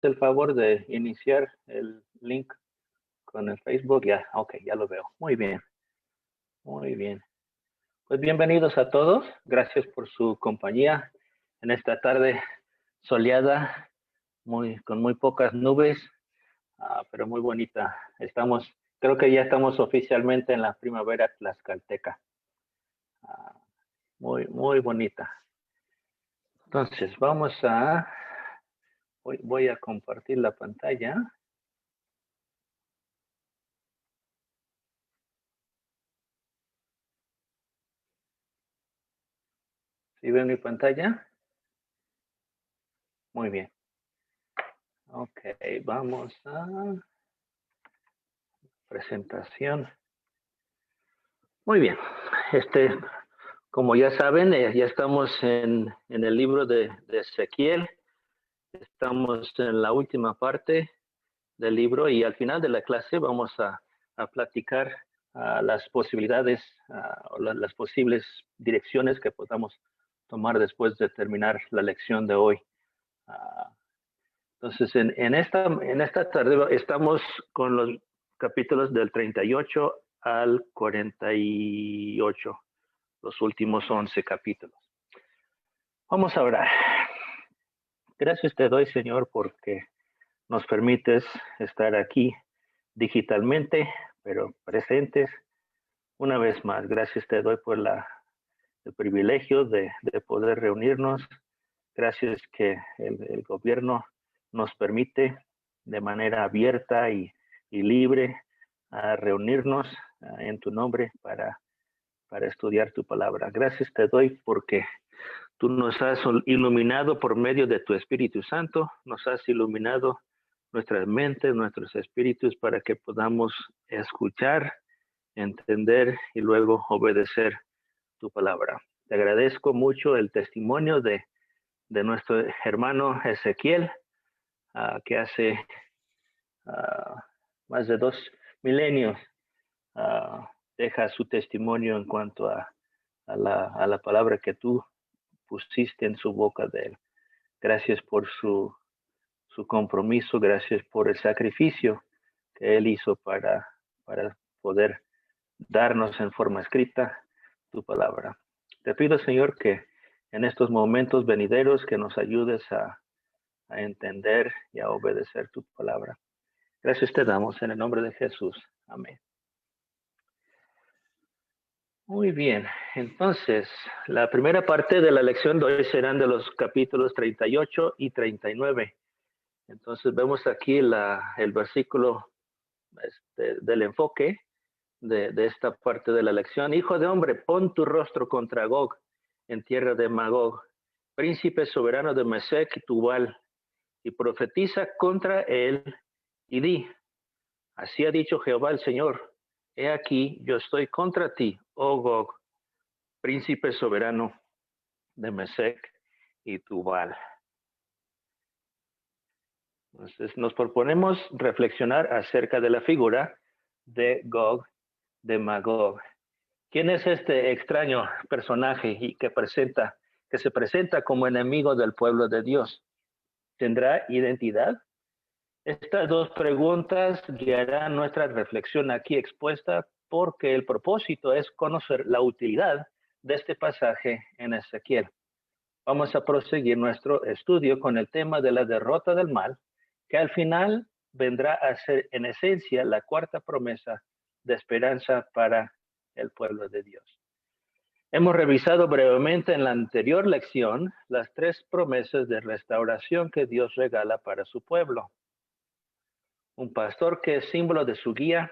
el favor de iniciar el link con el Facebook. Ya, ok, ya lo veo. Muy bien, muy bien. Pues bienvenidos a todos. Gracias por su compañía en esta tarde soleada, con muy pocas nubes, pero muy bonita. Creo que ya estamos oficialmente en la primavera tlaxcalteca. Muy bonita. Entonces, voy a compartir la pantalla. ¿Sí ven mi pantalla? Muy bien. Ok, vamos a presentación. Muy bien. Como ya saben, ya estamos en el libro de Ezequiel. Estamos en la última parte del libro y al final de la clase vamos a platicar las posibilidades o las posibles direcciones que podamos tomar después de terminar la lección de hoy. Entonces, en esta tarde estamos con los capítulos del 38 al 48, los últimos 11 capítulos. Vamos a orar. Gracias te doy, Señor, porque nos permites estar aquí digitalmente, pero presentes una vez más. Gracias te doy por el privilegio de poder reunirnos. Gracias que el gobierno nos permite de manera abierta y libre a reunirnos en tu nombre para estudiar tu palabra. Gracias te doy porque tú nos has iluminado por medio de tu Espíritu Santo, nos has iluminado nuestras mentes, nuestros espíritus para que podamos escuchar, entender y luego obedecer tu palabra. Te agradezco mucho el testimonio de nuestro hermano Ezequiel, que hace más de 2 milenios deja su testimonio en cuanto a la palabra que tú pusiste en su boca de él. Gracias por su compromiso, gracias por el sacrificio que él hizo para poder darnos en forma escrita tu palabra. Te pido, Señor, que en estos momentos venideros que nos ayudes a entender y a obedecer tu palabra. Gracias te damos en el nombre de Jesús. Amén. Muy bien, entonces la primera parte de la lección de hoy serán de los capítulos 38 y 39. Entonces vemos aquí el versículo del enfoque de esta parte de la lección. Hijo de hombre, pon tu rostro contra Gog en tierra de Magog, príncipe soberano de Mesec y Tubal, y profetiza contra él y di, así ha dicho Jehová el Señor, he aquí yo estoy contra ti, oh Gog, príncipe soberano de Mesec y Tubal. Entonces nos proponemos reflexionar acerca de la figura de Gog, de Magog. ¿Quién es este extraño personaje y que se presenta como enemigo del pueblo de Dios? ¿Tendrá identidad? Estas dos preguntas guiarán nuestra reflexión aquí expuesta porque el propósito es conocer la utilidad de este pasaje en Ezequiel. Vamos a proseguir nuestro estudio con el tema de la derrota del mal, que al final vendrá a ser en esencia la cuarta promesa de esperanza para el pueblo de Dios. Hemos revisado brevemente en la anterior lección las 3 promesas de restauración que Dios regala para su pueblo. Un pastor que es símbolo de su guía,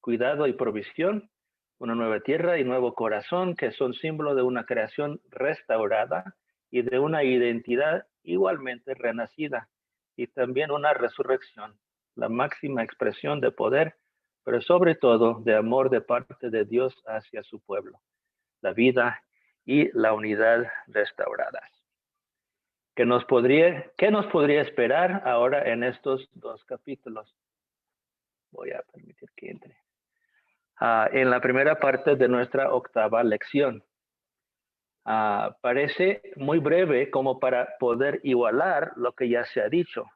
cuidado y provisión, una nueva tierra y nuevo corazón que son símbolo de una creación restaurada y de una identidad igualmente renacida, y también una resurrección, la máxima expresión de poder, pero sobre todo de amor de parte de Dios hacia su pueblo, la vida y la unidad restauradas. ¿Qué nos podría esperar ahora en estos 2 capítulos? Voy a permitir que entre. En la primera parte de nuestra 8ª lección. Parece muy breve como para poder igualar lo que ya se ha dicho.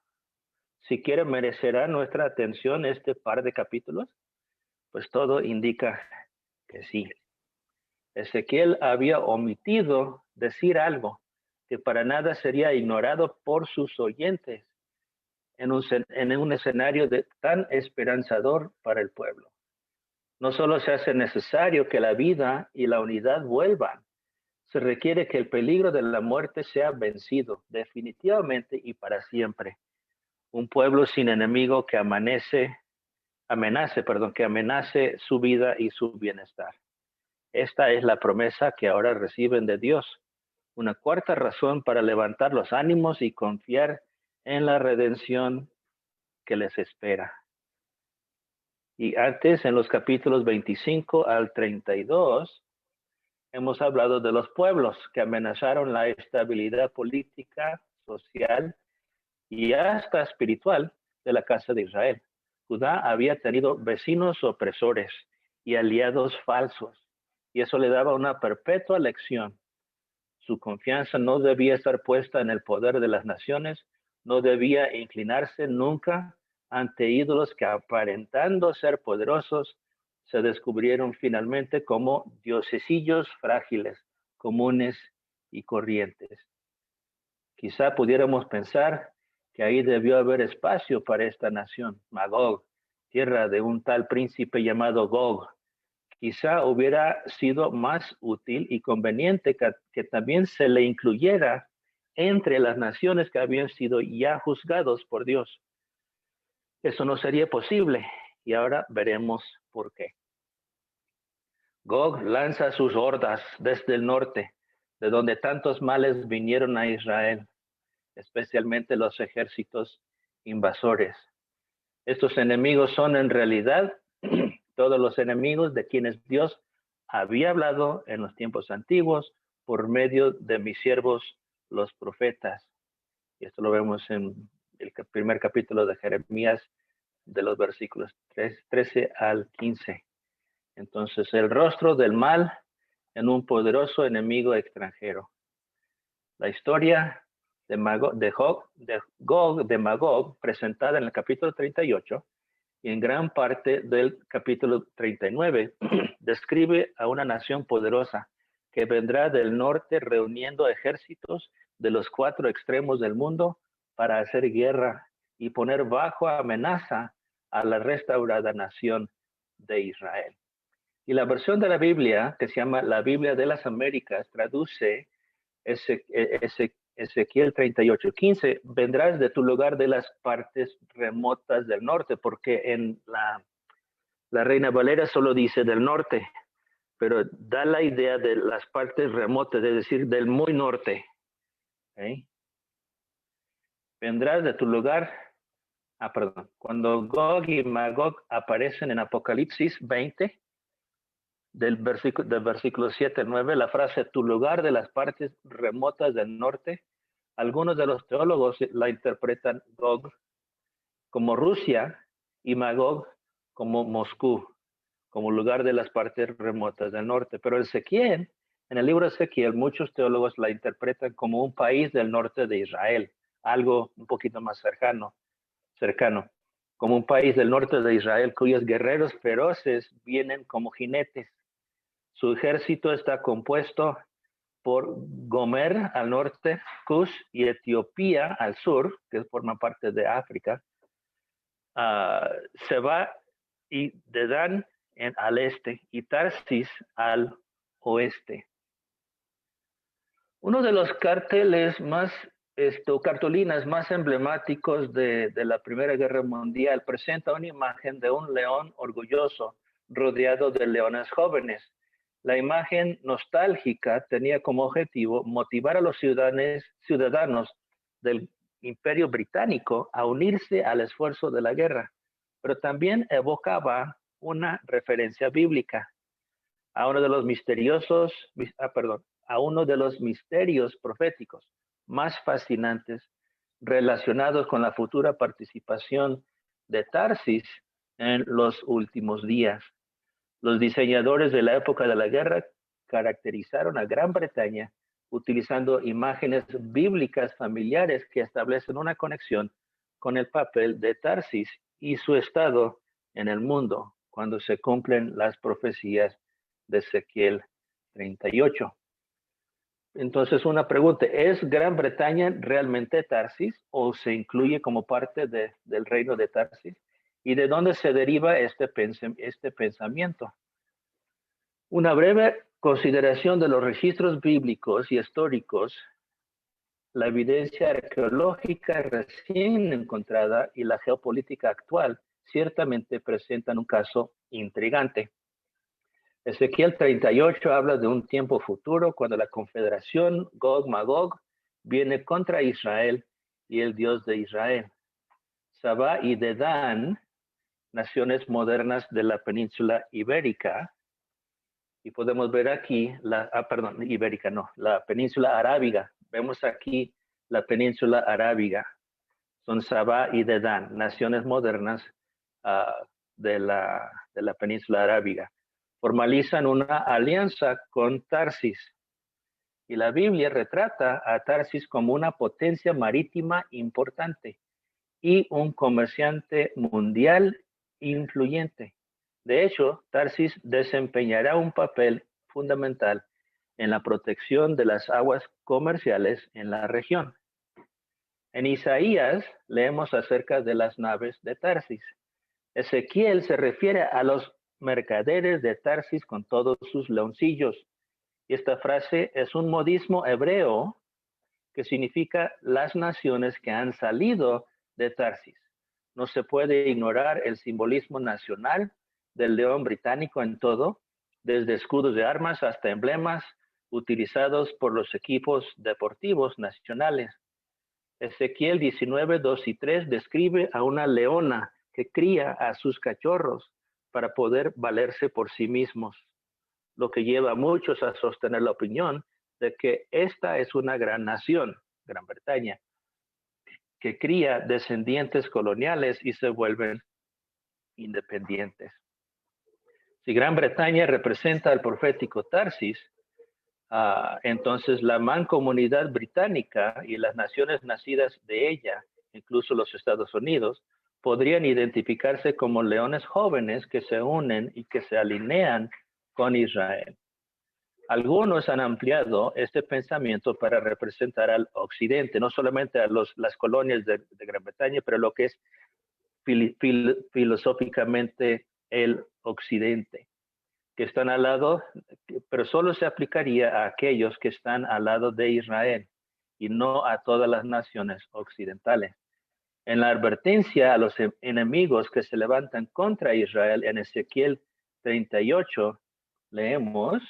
siquiera merecerá nuestra atención este par de capítulos? Pues todo indica que sí. Ezequiel había omitido decir algo que para nada sería ignorado por sus oyentes en un escenario tan esperanzador para el pueblo. No solo se hace necesario que la vida y la unidad vuelvan, se requiere que el peligro de la muerte sea vencido definitivamente y para siempre. Un pueblo sin enemigo que amenace su vida y su bienestar. Esta es la promesa que ahora reciben de Dios. Una cuarta razón para levantar los ánimos y confiar en la redención que les espera. Y antes, en los capítulos 25 al 32, hemos hablado de los pueblos que amenazaron la estabilidad política, social y hasta espiritual de la casa de Israel. Judá había tenido vecinos opresores y aliados falsos, y eso le daba una perpetua lección. Su confianza no debía estar puesta en el poder de las naciones, no debía inclinarse nunca ante ídolos que aparentando ser poderosos, se descubrieron finalmente como diosesillos frágiles, comunes y corrientes. Quizá pudiéramos pensar que ahí debió haber espacio para esta nación, Magog, tierra de un tal príncipe llamado Gog. Quizá hubiera sido más útil y conveniente que también se le incluyera entre las naciones que habían sido ya juzgados por Dios. Eso no sería posible y ahora veremos por qué. Gog lanza sus hordas desde el norte, de donde tantos males vinieron a Israel, especialmente los ejércitos invasores. Estos enemigos son en realidad todos los enemigos de quienes Dios había hablado en los tiempos antiguos por medio de mis siervos, los profetas. Y esto lo vemos en el primer capítulo de Jeremías, de los versículos 13 al 15. Entonces, el rostro del mal en un poderoso enemigo extranjero. La historia de Gog de Magog, presentada en el capítulo 38, y en gran parte del capítulo 39, describe a una nación poderosa que vendrá del norte reuniendo ejércitos de los 4 extremos del mundo para hacer guerra y poner bajo amenaza a la restaurada nación de Israel. Y la versión de la Biblia, que se llama la Biblia de las Américas, traduce Ezequiel 38:15, vendrás de tu lugar de las partes remotas del norte, porque en la Reina Valera solo dice del norte, pero da la idea de las partes remotas, es decir, del muy norte. ¿Okay? Vendrás de tu lugar, cuando Gog y Magog aparecen en Apocalipsis 20, del versículo 7 al 9, la frase tu lugar de las partes remotas del norte, algunos de los teólogos la interpretan Gog como Rusia y Magog como Moscú, como lugar de las partes remotas del norte. Pero Ezequiel, en el libro de Ezequiel, muchos teólogos la interpretan como un país del norte de Israel, algo un poquito más cercano, como un país del norte de Israel cuyos guerreros feroces vienen como jinetes. Su ejército está compuesto por Gomer al norte, Cus y Etiopía al sur, que forma parte de África, Seba y Dedán al este y Tarsis al oeste. Uno de los carteles cartulinas más emblemáticos de la Primera Guerra Mundial presenta una imagen de un león orgulloso rodeado de leones jóvenes. La imagen nostálgica tenía como objetivo motivar a los ciudadanos del Imperio Británico a unirse al esfuerzo de la guerra, pero también evocaba una referencia bíblica a uno de los a uno de los misterios proféticos más fascinantes relacionados con la futura participación de Tarsis en los últimos días. Los diseñadores de la época de la guerra caracterizaron a Gran Bretaña utilizando imágenes bíblicas familiares que establecen una conexión con el papel de Tarsis y su estado en el mundo cuando se cumplen las profecías de Ezequiel 38. Entonces, una pregunta, ¿es Gran Bretaña realmente Tarsis o se incluye como parte del reino de Tarsis? ¿Y de dónde se deriva este pensamiento? Una breve consideración de los registros bíblicos y históricos, la evidencia arqueológica recién encontrada y la geopolítica actual ciertamente presentan un caso intrigante. Ezequiel 38 habla de un tiempo futuro cuando la confederación Gog-Magog viene contra Israel y el Dios de Israel. Sabá y Dedán, naciones modernas de la península ibérica, y podemos ver aquí, la península arábiga. Vemos aquí la península arábiga. Son Sabá y Dedán, naciones modernas de la península arábiga. Formalizan una alianza con Tarsis. Y la Biblia retrata a Tarsis como una potencia marítima importante y un comerciante mundial influyente. De hecho, Tarsis desempeñará un papel fundamental en la protección de las aguas comerciales en la región. En Isaías leemos acerca de las naves de Tarsis. Ezequiel se refiere a los mercaderes de Tarsis con todos sus leoncillos. Y esta frase es un modismo hebreo que significa las naciones que han salido de Tarsis. No se puede ignorar el simbolismo nacional del león británico en todo, desde escudos de armas hasta emblemas utilizados por los equipos deportivos nacionales. Ezequiel 19, 2 y 3 describe a una leona que cría a sus cachorros para poder valerse por sí mismos, lo que lleva a muchos a sostener la opinión de que esta es una gran nación, Gran Bretaña, que cría descendientes coloniales y se vuelven independientes. Si Gran Bretaña representa al profético Tarsis, entonces la mancomunidad británica y las naciones nacidas de ella, incluso los Estados Unidos, podrían identificarse como leones jóvenes que se unen y que se alinean con Israel. Algunos han ampliado este pensamiento para representar al occidente, no solamente a las colonias de Gran Bretaña, pero lo que es filosóficamente el occidente, que están al lado, pero solo se aplicaría a aquellos que están al lado de Israel y no a todas las naciones occidentales. En la advertencia a los enemigos que se levantan contra Israel en Ezequiel 38, leemos: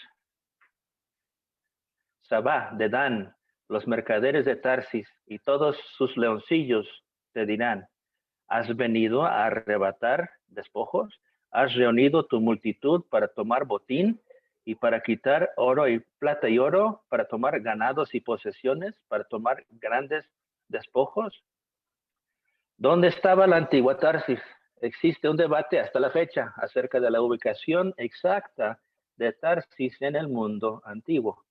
Sabá, Dedán, los mercaderes de Tarsis y todos sus leoncillos te dirán: ¿has venido a arrebatar despojos? ¿Has reunido tu multitud para tomar botín y para quitar oro y plata y oro, para tomar ganados y posesiones, para tomar grandes despojos? ¿Dónde estaba la antigua Tarsis? Existe un debate hasta la fecha acerca de la ubicación exacta de Tarsis en el mundo antiguo,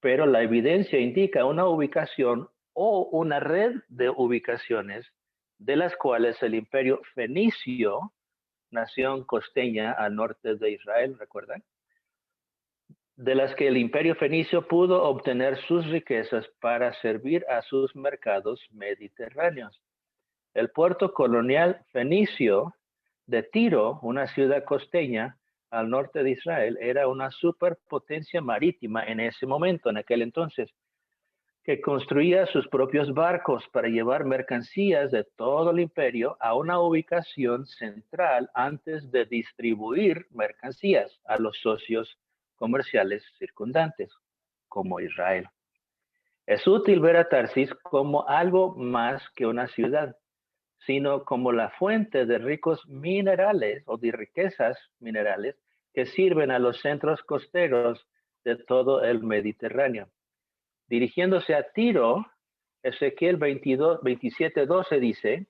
pero la evidencia indica una ubicación o una red de ubicaciones de las cuales el imperio fenicio, nación costeña al norte de Israel, ¿recuerdan? De las que el imperio fenicio pudo obtener sus riquezas para servir a sus mercados mediterráneos. El puerto colonial fenicio de Tiro, una ciudad costeña al norte de Israel, era una superpotencia marítima en ese momento, en aquel entonces, que construía sus propios barcos para llevar mercancías de todo el imperio a una ubicación central antes de distribuir mercancías a los socios comerciales circundantes, como Israel. Es útil ver a Tarsis como algo más que una ciudad, sino como la fuente de ricos minerales o de riquezas minerales que sirven a los centros costeros de todo el Mediterráneo. Dirigiéndose a Tiro, Ezequiel 27:12 dice: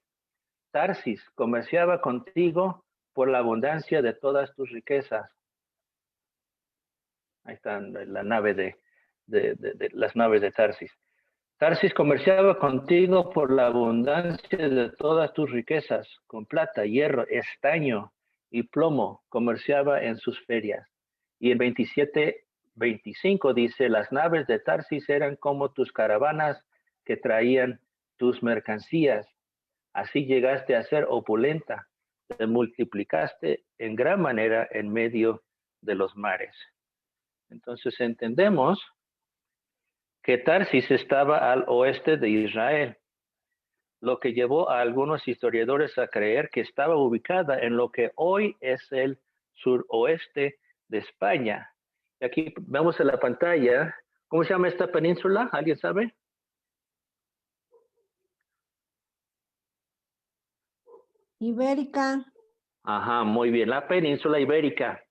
Tarsis comerciaba contigo por la abundancia de todas tus riquezas. Ahí están la nave de las naves de Tarsis. Tarsis comerciaba contigo por la abundancia de todas tus riquezas, con plata, hierro, estaño y plomo, comerciaba en sus ferias. Y el 27-25 dice, las naves de Tarsis eran como tus caravanas que traían tus mercancías. Así llegaste a ser opulenta, te multiplicaste en gran manera en medio de los mares. Entonces entendemos que Tarsis estaba al oeste de Israel, lo que llevó a algunos historiadores a creer que estaba ubicada en lo que hoy es el suroeste de España. Y aquí vemos en la pantalla, ¿cómo se llama esta península? ¿Alguien sabe? Ibérica. Ajá, muy bien, la península ibérica.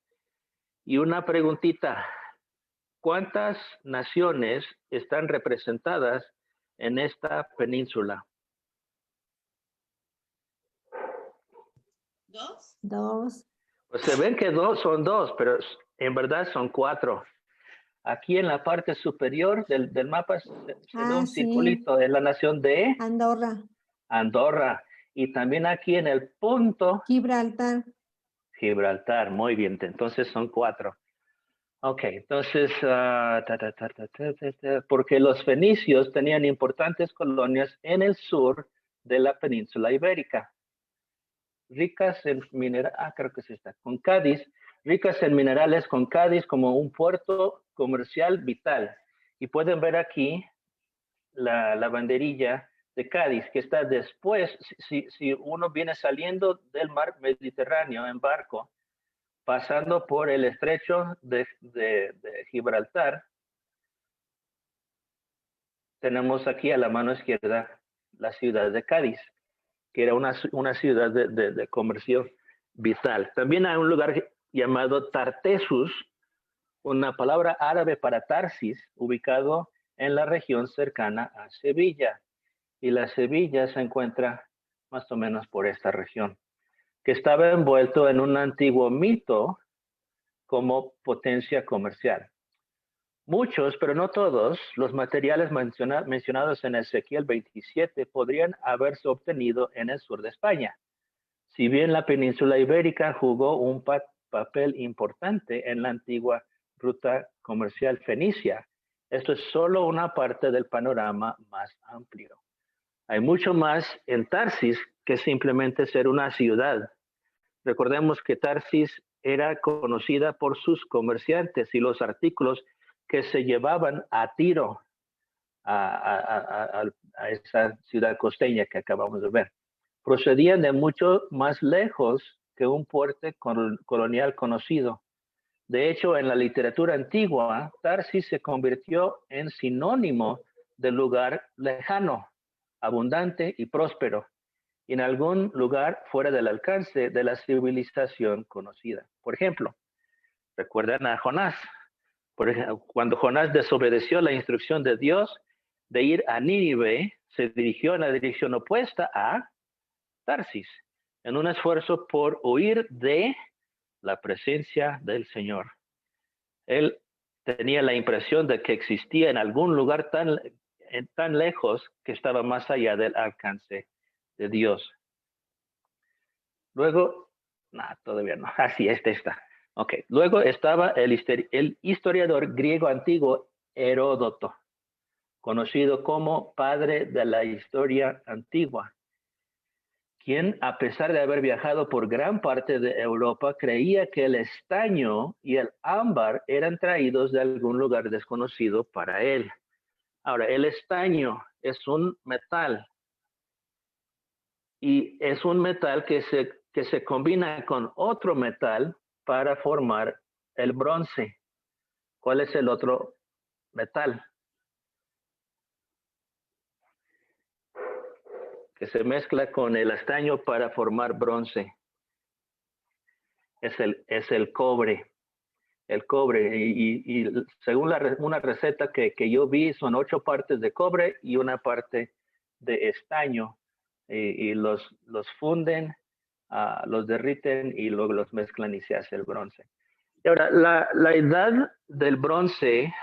Y una preguntita, ¿cuántas naciones están representadas en esta península? Dos. Pues se ven que son dos, pero en verdad son cuatro. Aquí en la parte superior del mapa se ve un Sí. circulito de la nación de Andorra. Andorra. Y también aquí en el punto Gibraltar. Gibraltar. Muy bien, entonces son cuatro. Ok, entonces, porque los fenicios tenían importantes colonias en el sur de la península ibérica, ricas en minerales, creo que es esta, con Cádiz, ricas en minerales con Cádiz como un puerto comercial vital. Y pueden ver aquí la banderilla de Cádiz, que está después, si uno viene saliendo del mar Mediterráneo en barco, pasando por el estrecho de Gibraltar, tenemos aquí a la mano izquierda la ciudad de Cádiz, que era una ciudad de comercio vital. También hay un lugar llamado Tartessus, una palabra árabe para Tarsis, ubicado en la región cercana a Sevilla. Y la Sevilla se encuentra más o menos por esta región, que estaba envuelto en un antiguo mito como potencia comercial. Muchos, pero no todos, los materiales mencionados en Ezequiel 27 podrían haberse obtenido en el sur de España. Si bien la península ibérica jugó un papel importante en la antigua ruta comercial fenicia, esto es solo una parte del panorama más amplio. Hay mucho más en Tarsis que simplemente ser una ciudad. Recordemos que Tarsis era conocida por sus comerciantes y los artículos que se llevaban a Tiro, a esa ciudad costeña que acabamos de ver. Procedían de mucho más lejos que un puerto colonial conocido. De hecho, en la literatura antigua, Tarsis se convirtió en sinónimo de lugar lejano, abundante y próspero, y en algún lugar fuera del alcance de la civilización conocida. Por ejemplo, recuerdan a Jonás. Por ejemplo, cuando Jonás desobedeció la instrucción de Dios de ir a Nínive, se dirigió en la dirección opuesta a Tarsis, en un esfuerzo por huir de la presencia del Señor. Él tenía la impresión de que existía en algún lugar tan lejos que estaba más allá del alcance de Dios. Luego, todavía no. Así, está. Ok, luego estaba el historiador griego antiguo Heródoto, conocido como padre de la historia antigua, quien, a pesar de haber viajado por gran parte de Europa, creía que el estaño y el ámbar eran traídos de algún lugar desconocido para él. Ahora, el estaño es un metal y es un metal que se combina con otro metal para formar el bronce. ¿Cuál es el otro metal? Que se mezcla con el estaño para formar bronce. Es el cobre. El cobre. Y según una receta que yo vi, son 8 partes de cobre y una parte de estaño. Y los funden, los derriten y luego los mezclan y se hace el bronce. Y ahora, la edad del bronce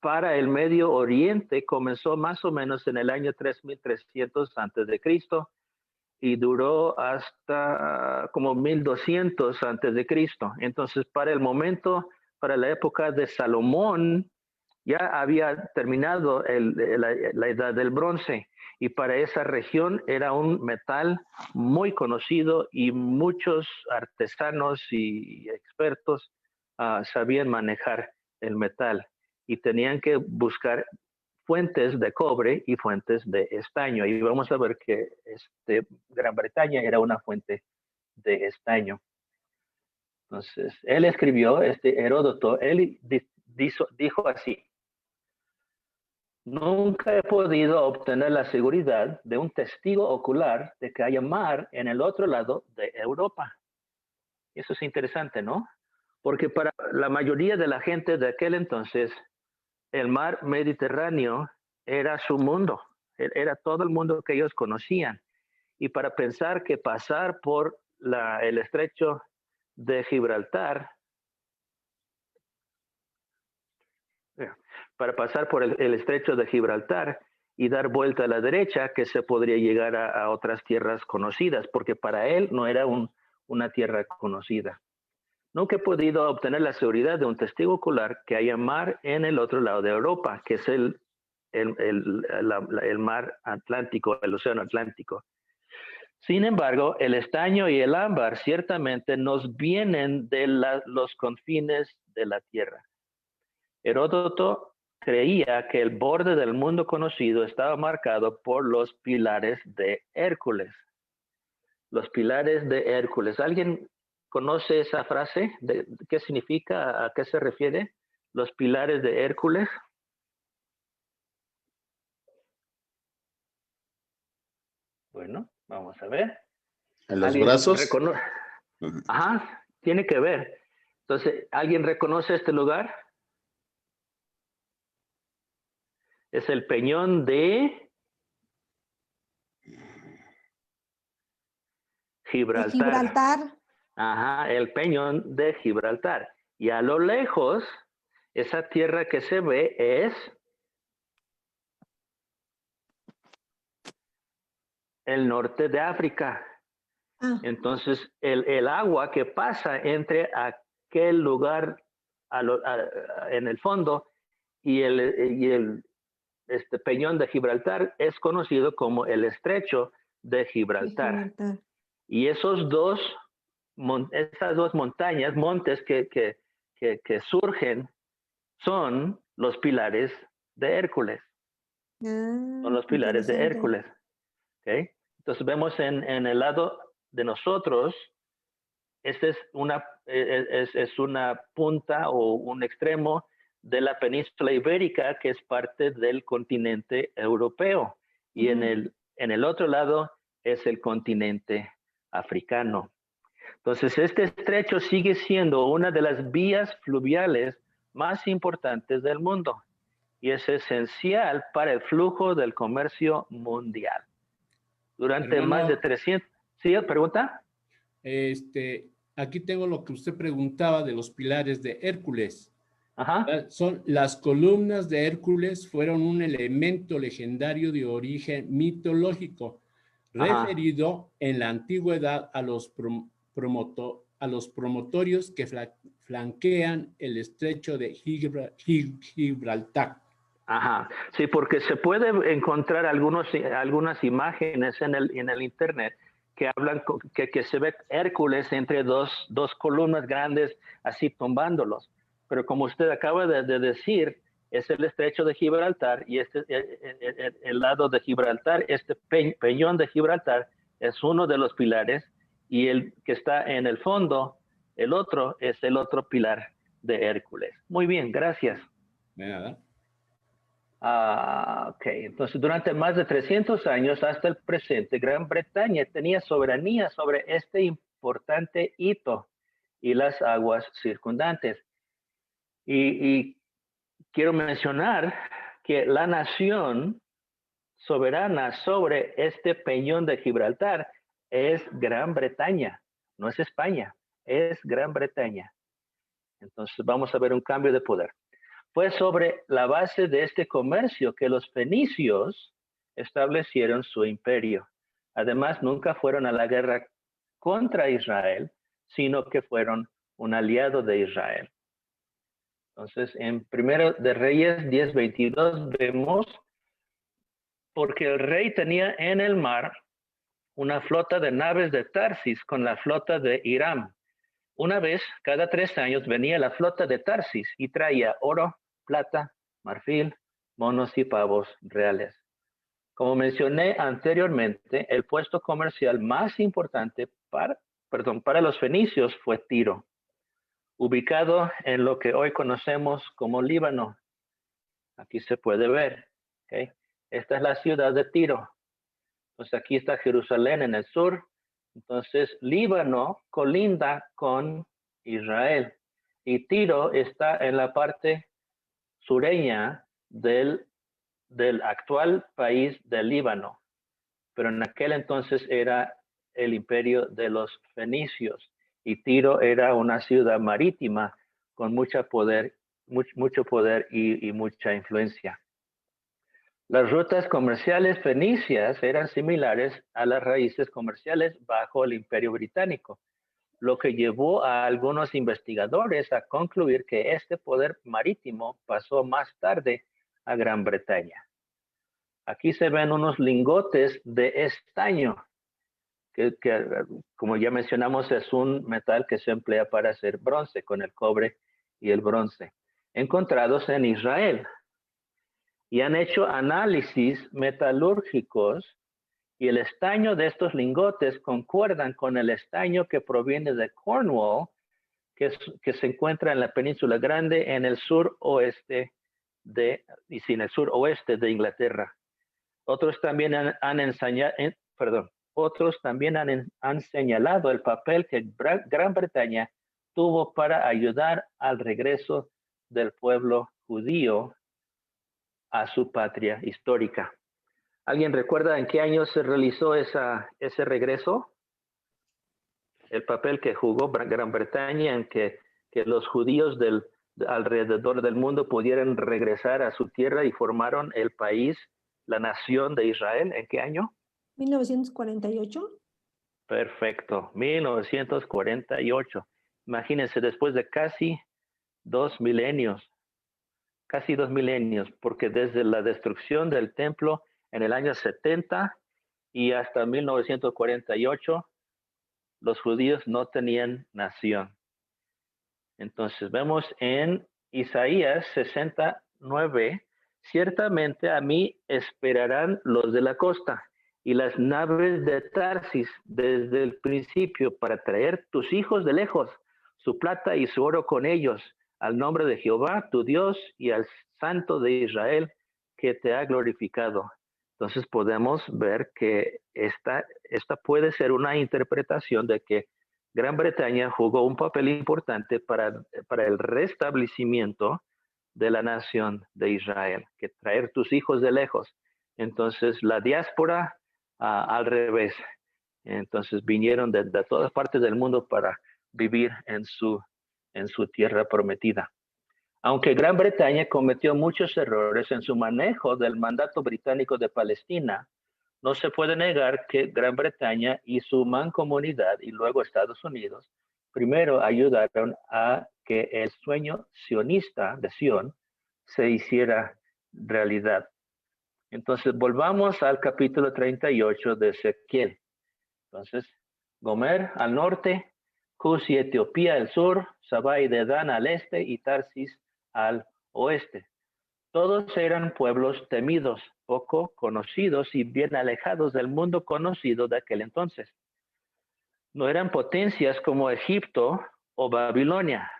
para el Medio Oriente comenzó más o menos en el año 3300 antes de Cristo y duró hasta como 1200 antes de Cristo. Entonces, para el momento, para la época de Salomón, ya había terminado la edad del bronce y para esa región era un metal muy conocido y muchos artesanos y expertos sabían manejar el metal y tenían que buscar fuentes de cobre y fuentes de estaño. Y vamos a ver que Gran Bretaña era una fuente de estaño. Entonces, él escribió, Heródoto, él dijo así: nunca he podido obtener la seguridad de un testigo ocular de que haya mar en el otro lado de Europa. Eso es interesante, ¿no? Porque para la mayoría de la gente de aquel entonces, el mar Mediterráneo era su mundo, era todo el mundo que ellos conocían. Y para pensar que pasar por el estrecho de Gibraltar, el estrecho de Gibraltar y dar vuelta a la derecha, que se podría llegar a otras tierras conocidas, porque para él no era una tierra conocida. Nunca he podido obtener la seguridad de un testigo ocular que haya mar en el otro lado de Europa, que es el mar Atlántico, el océano Atlántico. Sin embargo, el estaño y el ámbar ciertamente nos vienen de los confines de la tierra. Heródoto creía que el borde del mundo conocido estaba marcado por los pilares de Hércules. Los pilares de Hércules. ¿Alguien conoce esa frase? ¿Qué significa? ¿A qué se refiere? Los pilares de Hércules. Bueno, vamos a ver. En los brazos. Ajá, tiene que ver. Entonces, ¿alguien reconoce este lugar? Es el peñón de Gibraltar. ¿De Gibraltar? Ajá, el peñón de Gibraltar. Y a lo lejos, esa tierra que se ve es el norte de África. Entonces, el agua que pasa entre aquel lugar en el fondo y este peñón de Gibraltar es conocido como el estrecho de Gibraltar. Y esas dos montañas, montes que surgen, son los pilares de Hércules. Son los pilares de Hércules. ¿Okay? Entonces vemos en el lado de nosotros, esta es una punta o un extremo de la península ibérica que es parte del continente europeo. Y en el otro lado es el continente africano. Entonces, este estrecho sigue siendo una de las vías fluviales más importantes del mundo y es esencial para el flujo del comercio mundial. Durante más de 300... ¿Sí? ¿Pregunta? Aquí tengo lo que usted preguntaba de los pilares de Hércules. Ajá. Son las columnas de Hércules, fueron un elemento legendario de origen mitológico, referido en la antigüedad a los promontorios que flanquean el estrecho de Gibraltar. Ajá, sí, porque se puede encontrar algunas imágenes en el internet que hablan que se ve Hércules entre dos columnas grandes así tumbándolos. Pero como usted acaba de decir, es el estrecho de Gibraltar y el lado de Gibraltar, este peñón de Gibraltar es uno de los pilares y el que está en el fondo, el otro es el otro pilar de Hércules. Muy bien, gracias. De nada. Ok, entonces durante más de 300 años hasta el presente, Gran Bretaña tenía soberanía sobre este importante hito y las aguas circundantes. Y quiero mencionar que la nación soberana sobre este peñón de Gibraltar es Gran Bretaña, no es España, es Gran Bretaña. Entonces vamos a ver un cambio de poder. Fue sobre la base de este comercio que los fenicios establecieron su imperio. Además, nunca fueron a la guerra contra Israel, sino que fueron un aliado de Israel. Entonces, en Primero de Reyes 10:22 vemos, porque el rey tenía en el mar una flota de naves de Tarsis con la flota de Hiram. Una vez cada 3 años venía la flota de Tarsis y traía oro, plata, marfil, monos y pavos reales. Como mencioné anteriormente, el puesto comercial más importante para los fenicios fue Tiro, ubicado en lo que hoy conocemos como Líbano. Aquí se puede ver. ¿Okay? Esta es la ciudad de Tiro. Pues aquí está Jerusalén en el sur. Entonces, Líbano colinda con Israel. Y Tiro está en la parte sureña del actual país del Líbano. Pero en aquel entonces era el imperio de los fenicios. Y Tiro era una ciudad marítima con mucho poder y mucha influencia. Las rutas comerciales fenicias eran similares a las raíces comerciales bajo el Imperio Británico, lo que llevó a algunos investigadores a concluir que este poder marítimo pasó más tarde a Gran Bretaña. Aquí se ven unos lingotes de estaño, que como ya mencionamos es un metal que se emplea para hacer bronce con el cobre y el bronce, encontrados en Israel. Y han hecho análisis metalúrgicos y el estaño de estos lingotes concuerdan con el estaño que proviene de Cornwall, que se encuentra en la Península Grande en el suroeste de Inglaterra. Otros también han señalado el papel que Gran Bretaña tuvo para ayudar al regreso del pueblo judío a su patria histórica. ¿Alguien recuerda en qué año se realizó ese regreso? El papel que jugó Gran Bretaña en que los judíos alrededor del mundo pudieran regresar a su tierra y formaron el país, la nación de Israel. ¿En qué año? 1948. Perfecto, 1948. Imagínense, después de casi 2 milenios, porque desde la destrucción del templo en el año 70 y hasta 1948, los judíos no tenían nación. Entonces vemos en Isaías 69, ciertamente a mí esperarán los de la costa y las naves de Tarsis desde el principio para traer tus hijos de lejos, su plata y su oro con ellos, al nombre de Jehová, tu Dios, y al Santo de Israel, que te ha glorificado. Entonces podemos ver que esta puede ser una interpretación de que Gran Bretaña jugó un papel importante para el restablecimiento de la nación de Israel, que traer tus hijos de lejos. Entonces la diáspora al revés. Entonces vinieron de todas partes del mundo para vivir en su tierra prometida. Aunque Gran Bretaña cometió muchos errores en su manejo del mandato británico de Palestina, no se puede negar que Gran Bretaña y su mancomunidad y luego Estados Unidos primero ayudaron a que el sueño sionista de Sion se hiciera realidad. Entonces volvamos al capítulo 38 de Ezequiel. Entonces, Gomer al norte, Cus y Etiopía al sur, Saba y Dedán al este y Tarsis al oeste. Todos eran pueblos temidos, poco conocidos y bien alejados del mundo conocido de aquel entonces. No eran potencias como Egipto o Babilonia,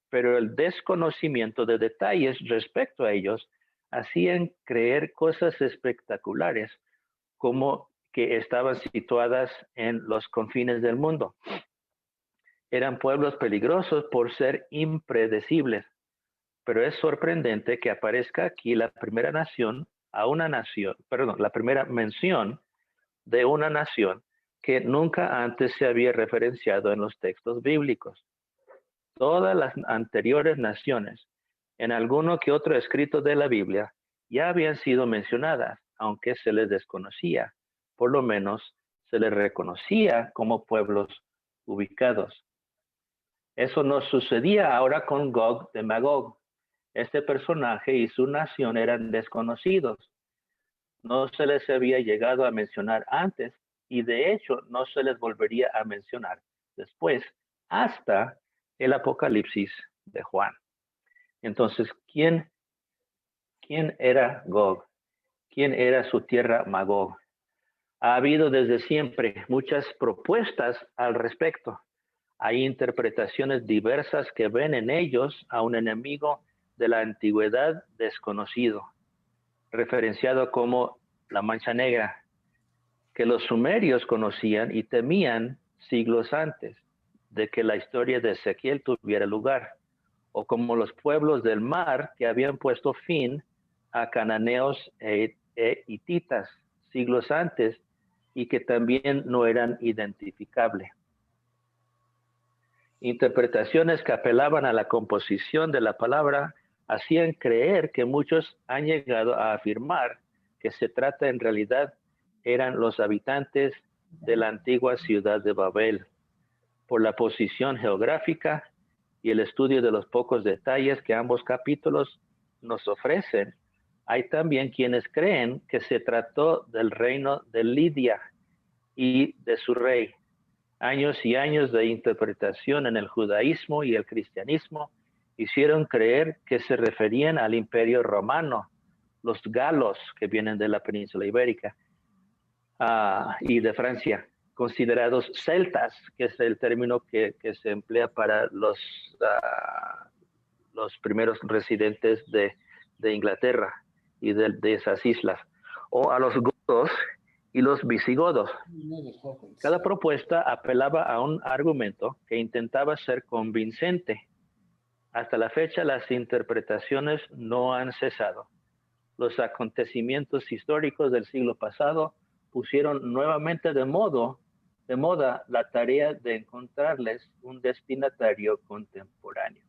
pero el desconocimiento de detalles respecto a ellos hacían creer cosas espectaculares, como que estaban situadas en los confines del mundo. Eran pueblos peligrosos por ser impredecibles. Pero es sorprendente que aparezca aquí la primera mención de una nación que nunca antes se había referenciado en los textos bíblicos. Todas las anteriores naciones en alguno que otro escrito de la Biblia ya habían sido mencionadas, aunque se les desconocía, por lo menos se les reconocía como pueblos ubicados. Eso no sucedía ahora con Gog de Magog. Este personaje y su nación eran desconocidos. No se les había llegado a mencionar antes y de hecho no se les volvería a mencionar después hasta el Apocalipsis de Juan. Entonces, ¿quién era Gog? ¿Quién era su tierra Magog? Ha habido desde siempre muchas propuestas al respecto. Hay interpretaciones diversas que ven en ellos a un enemigo de la antigüedad desconocido, referenciado como la Mancha Negra, que los sumerios conocían y temían siglos antes de que la historia de Ezequiel tuviera lugar, o como los pueblos del mar que habían puesto fin a cananeos e hititas siglos antes y que también no eran identificables. Interpretaciones que apelaban a la composición de la palabra hacían creer que muchos han llegado a afirmar que se trata en realidad eran los habitantes de la antigua ciudad de Babel. Por la posición geográfica y el estudio de los pocos detalles que ambos capítulos nos ofrecen, hay también quienes creen que se trató del reino de Lidia y de su rey. Años y años de interpretación en el judaísmo y el cristianismo hicieron creer que se referían al imperio romano, los galos que vienen de la península ibérica y de Francia, considerados celtas, que es el término que se emplea para los primeros residentes de Inglaterra y de esas islas, o a los godos y los visigodos. Cada propuesta apelaba a un argumento que intentaba ser convincente. Hasta la fecha, las interpretaciones no han cesado. Los acontecimientos históricos del siglo pasado pusieron nuevamente de moda la tarea de encontrarles un destinatario contemporáneo.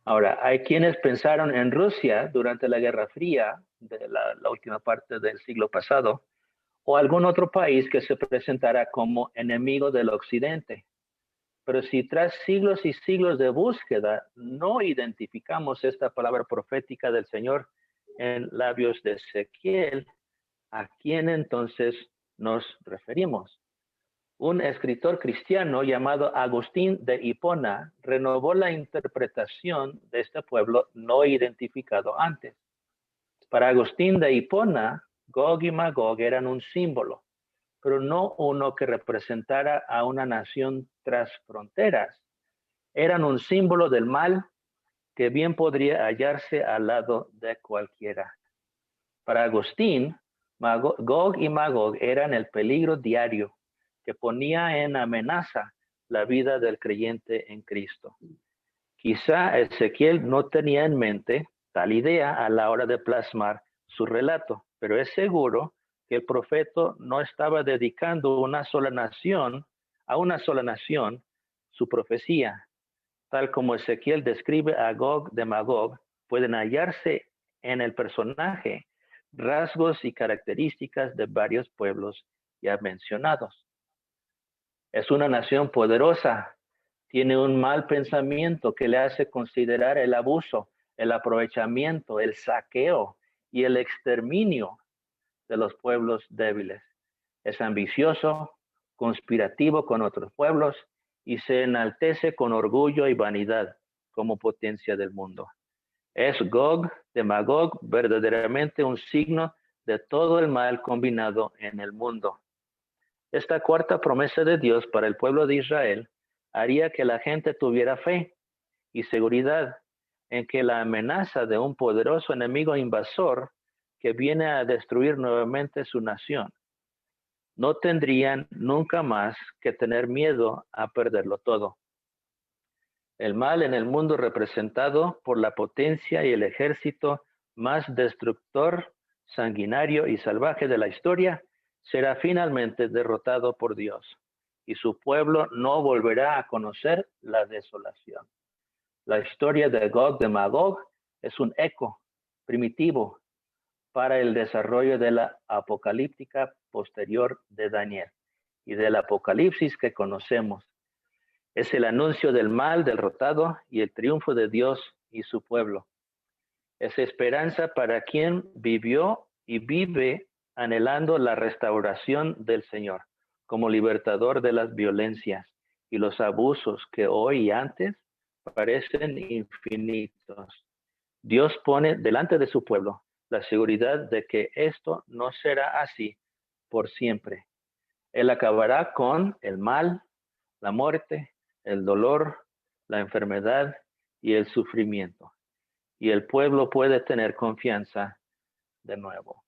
Ahora, hay quienes pensaron en Rusia durante la Guerra Fría, de la última parte del siglo pasado, o algún otro país que se presentara como enemigo del Occidente. Pero si tras siglos y siglos de búsqueda no identificamos esta palabra profética del Señor en labios de Ezequiel, ¿a quién entonces nos referimos? Un escritor cristiano llamado Agustín de Hipona renovó la interpretación de este pueblo no identificado antes. Para Agustín de Hipona, Gog y Magog eran un símbolo, pero no uno que representara a una nación tras fronteras. Eran un símbolo del mal que bien podría hallarse al lado de cualquiera. Para Agustín, Gog y Magog eran el peligro diario que ponía en amenaza la vida del creyente en Cristo. Quizá Ezequiel no tenía en mente tal idea a la hora de plasmar su relato, pero es seguro que el profeta no estaba dedicando a una sola nación su profecía. Tal como Ezequiel describe a Gog de Magog, pueden hallarse en el personaje rasgos y características de varios pueblos ya mencionados. Es una nación poderosa, tiene un mal pensamiento que le hace considerar el abuso, el aprovechamiento, el saqueo y el exterminio de los pueblos débiles. Es ambicioso, conspirativo con otros pueblos y se enaltece con orgullo y vanidad como potencia del mundo. Es Gog de Magog verdaderamente un signo de todo el mal combinado en el mundo. Esta cuarta promesa de Dios para el pueblo de Israel haría que la gente tuviera fe y seguridad en que la amenaza de un poderoso enemigo invasor que viene a destruir nuevamente su nación. No tendrían nunca más que tener miedo a perderlo todo. El mal en el mundo representado por la potencia y el ejército más destructor, sanguinario y salvaje de la historia será finalmente derrotado por Dios y su pueblo no volverá a conocer la desolación. La historia de Gog de Magog es un eco primitivo para el desarrollo de la apocalíptica posterior de Daniel y del apocalipsis que conocemos. Es el anuncio del mal derrotado y el triunfo de Dios y su pueblo. Es esperanza para quien vivió y vive anhelando la restauración del Señor como libertador de las violencias y los abusos que hoy y antes parecen infinitos. Dios pone delante de su pueblo la seguridad de que esto no será así por siempre. Él acabará con el mal, la muerte, el dolor, la enfermedad y el sufrimiento. Y el pueblo puede tener confianza de nuevo.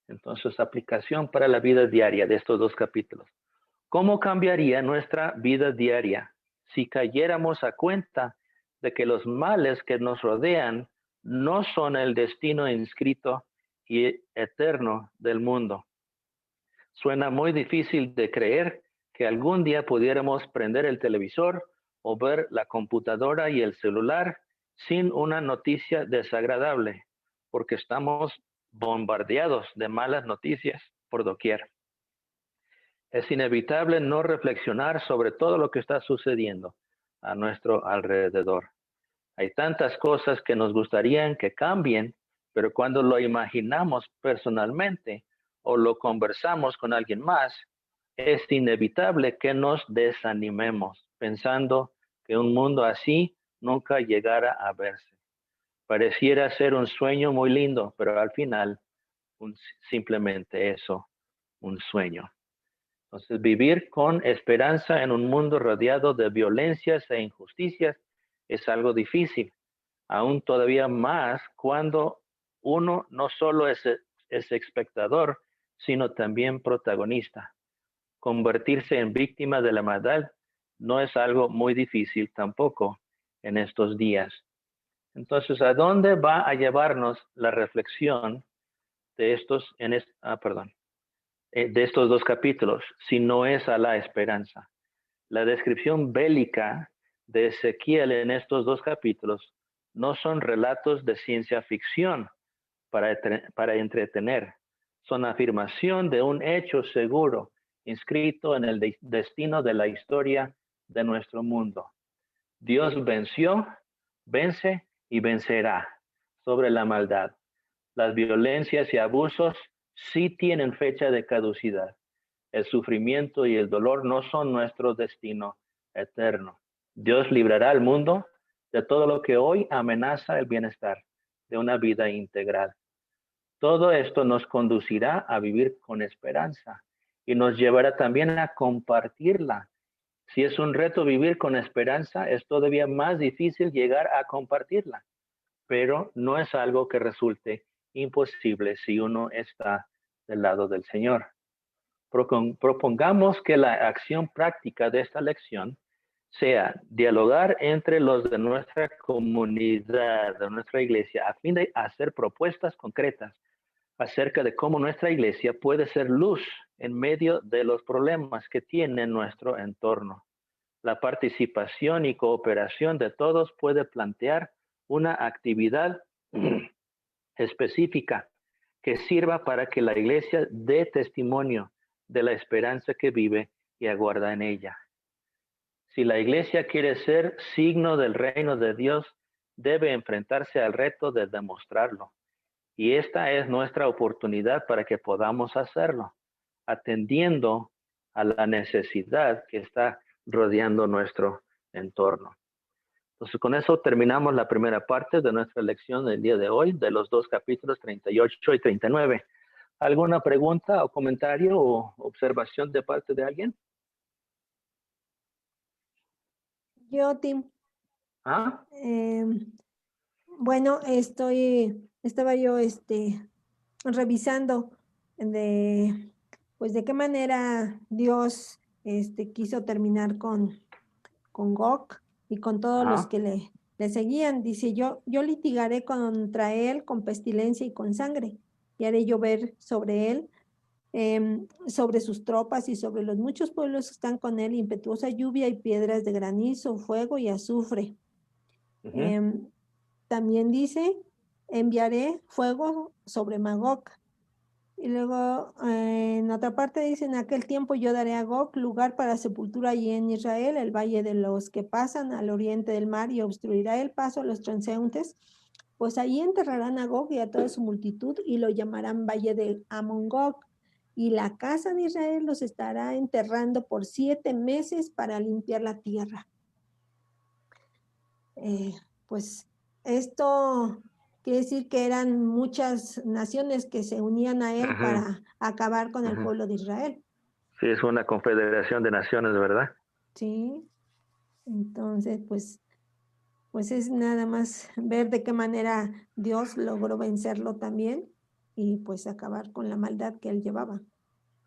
Entonces, aplicación para la vida diaria de estos dos capítulos. ¿Cómo cambiaría nuestra vida diaria si cayéramos a cuenta de que los males que nos rodean no son el destino inscrito y eterno del mundo? Suena muy difícil de creer que algún día pudiéramos prender el televisor o ver la computadora y el celular sin una noticia desagradable, porque estamos bombardeados de malas noticias por doquier. Es inevitable no reflexionar sobre todo lo que está sucediendo a nuestro alrededor. Hay tantas cosas que nos gustarían que cambien, pero cuando lo imaginamos personalmente o lo conversamos con alguien más, es inevitable que nos desanimemos pensando que un mundo así nunca llegara a verse. Pareciera ser un sueño muy lindo, pero al final simplemente eso, un sueño. Entonces, vivir con esperanza en un mundo rodeado de violencias e injusticias es algo difícil, aún todavía más cuando uno no solo es espectador, sino también protagonista. Convertirse en víctima de la maldad no es algo muy difícil tampoco en estos días. Entonces, ¿a dónde va a llevarnos la reflexión de estos, de estos dos capítulos, si no es a la esperanza? La descripción bélica de Ezequiel en estos dos capítulos no son relatos de ciencia ficción para entretener, son afirmación de un hecho seguro inscrito en el destino de la historia de nuestro mundo. Dios venció, vence y vencerá sobre la maldad. Las violencias y abusos sí tienen fecha de caducidad. El sufrimiento y el dolor no son nuestro destino eterno. Dios librará al mundo de todo lo que hoy amenaza el bienestar de una vida integral. Todo esto nos conducirá a vivir con esperanza y nos llevará también a compartirla. Si es un reto vivir con esperanza, es todavía más difícil llegar a compartirla, pero no es algo que resulte imposible si uno está del lado del Señor. Propongamos que la acción práctica de esta lección sea dialogar entre los de nuestra comunidad, de nuestra iglesia, a fin de hacer propuestas concretas acerca de cómo nuestra iglesia puede ser luz en medio de los problemas que tiene nuestro entorno. La participación y cooperación de todos puede plantear una actividad específica que sirva para que la iglesia dé testimonio de la esperanza que vive y aguarda en ella. Si la iglesia quiere ser signo del reino de Dios, debe enfrentarse al reto de demostrarlo. Y esta es nuestra oportunidad para que podamos hacerlo, atendiendo a la necesidad que está rodeando nuestro entorno. Entonces, con eso terminamos la primera parte de nuestra lección del día de hoy, de los dos capítulos 38 y 39. ¿Alguna pregunta o comentario o observación de parte de alguien? Yo, Tim. ¿Ah? Bueno, estaba yo revisando de qué manera Dios quiso terminar con Gog y con todos los que le seguían. Dice, yo litigaré contra él con pestilencia y con sangre, y haré llover sobre él, sobre sus tropas y sobre los muchos pueblos que están con él, impetuosa lluvia y piedras de granizo, fuego y azufre. También dice, enviaré fuego sobre Magog. Y luego en otra parte dice, en aquel tiempo yo daré a Gog lugar para sepultura allí en Israel, el valle de los que pasan al oriente del mar, y obstruirá el paso a los transeúntes, pues allí enterrarán a Gog y a toda su multitud y lo llamarán valle de Amon-Gog. Y la casa de Israel los estará enterrando por 7 meses para limpiar la tierra. Pues esto quiere decir que eran muchas naciones que se unían a él para acabar con el pueblo de Israel. Sí, es una confederación de naciones, ¿verdad? Sí, entonces pues es nada más ver de qué manera Dios logró vencerlo también y pues acabar con la maldad que él llevaba.